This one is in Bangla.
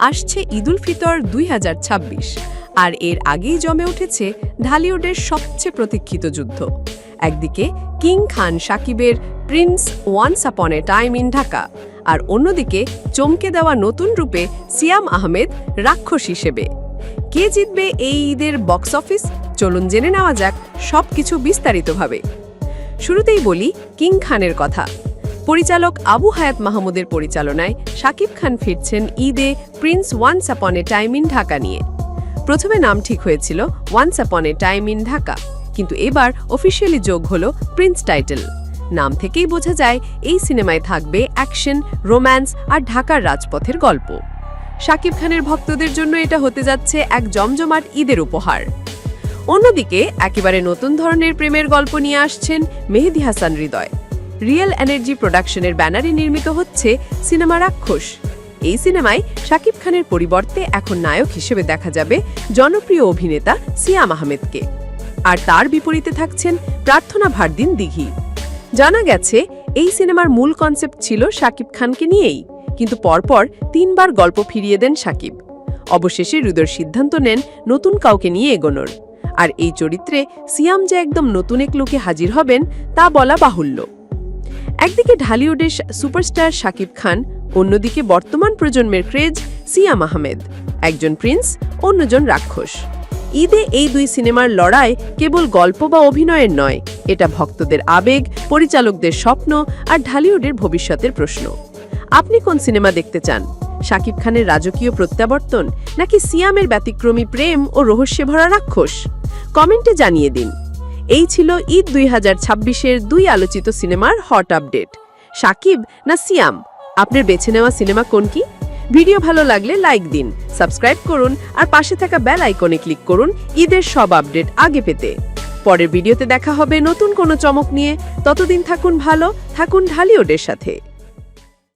আসছে ঈদুল ফিতর ২০২৬ আর এর আগেই জমে উঠেছে ঢালিউডের সবচেয়ে প্রতীক্ষিত যুদ্ধ। একদিকে কিং খান শাকিবের prince once upon a time in Dhaka, আর অন্যদিকে চমকে দেওয়া নতুন রূপে সিয়াম আহমেদ রাক্ষস হিসেবে। কে জিতবে এই ঈদের বক্স অফিস? চলুন জেনে নেওয়া যাক সবকিছু বিস্তারিতভাবে। শুরুতেই বলি কিং খানের কথা। পরিচালক আবু হায়াত মাহমুদের পরিচালনায় শাকিব খান ফিরছেন ঈদে Prince once upon a time in Dhaka নিয়ে। প্রথমে নাম ঠিক হয়েছিল once upon a time in Dhaka, কিন্তু এবার অফিসিয়ালি যোগ হলো প্রিন্স টাইটেল। নাম থেকেই বোঝা যায় এই সিনেমায় থাকবে অ্যাকশন, রোম্যান্স আর ঢাকার রাজপথের গল্প। শাকিব খানের ভক্তদের জন্য এটা হতে যাচ্ছে এক জমজমাট ঈদের উপহার। অন্যদিকে একেবারে নতুন ধরনের প্রেমের গল্প নিয়ে আসছেন মেহেদী হাসান হৃদয়। রিয়েল এনার্জি প্রোডাকশনের ব্যানারে নির্মিত হচ্ছে সিনেমা রাক্ষস। এই সিনেমায় শাকিব খানের পরিবর্তে এখন নায়ক হিসেবে দেখা যাবে জনপ্রিয় অভিনেতা সিয়াম আহমেদকে, আর তার বিপরীতে থাকছেন প্রার্থনা ভার্দিন দিঘি। জানা গেছে এই সিনেমার মূল কনসেপ্ট ছিল শাকিব খানকে নিয়েই, কিন্তু পরপর ৩ বার গল্প ফিরিয়ে দেন শাকিব। অবশেষে হৃদয়ের সিদ্ধান্ত নেন নতুন কাউকে নিয়ে এগোনোর। আর এই চরিত্রে সিয়াম যে একদম নতুন এক লুকে হাজির হবেন তা বলা বাহুল্য। একদিকে ঢালিউডের সুপারস্টার শাকিব খান, অন্যদিকে বর্তমান প্রজন্মের ক্রেজ সিয়াম আহমেদ, একজন প্রিন্স, অন্যজন রাক্ষস। ঈদে এই দুই সিনেমার লড়াই কেবল গল্প বা অভিনয়ের নয়, এটা ভক্তদের আবেগ, পরিচালকদের স্বপ্ন আর ঢালিউডের ভবিষ্যতের প্রশ্ন। আপনি কোন সিনেমা দেখতে চান? শাকিব খানের রাজকীয় প্রত্যাবর্তন নাকি সিয়ামের ব্যতিক্রমী প্রেম ও রহস্যে ভরা রাক্ষস? কমেন্টে জানিয়ে দিন। এই ছিল ঈদ ২০২৬-এর ২ আলোচিত সিনেমার হট আপডেট। শাকিব না সিয়াম, আপনার বেছে নেওয়া সিনেমা কোনটি? ভিডিও ভালো লাগলে লাইক দিন, সাবস্ক্রাইব করুন আর পাশে থাকা বেল আইকনে ক্লিক করুন ঈদের সব আপডেট আগে পেতে। পরের ভিডিওতে দেখা হবে নতুন কোনো চমক নিয়ে। ততদিন থাকুন ভালো, থাকুন ঢালিউডের সাথে।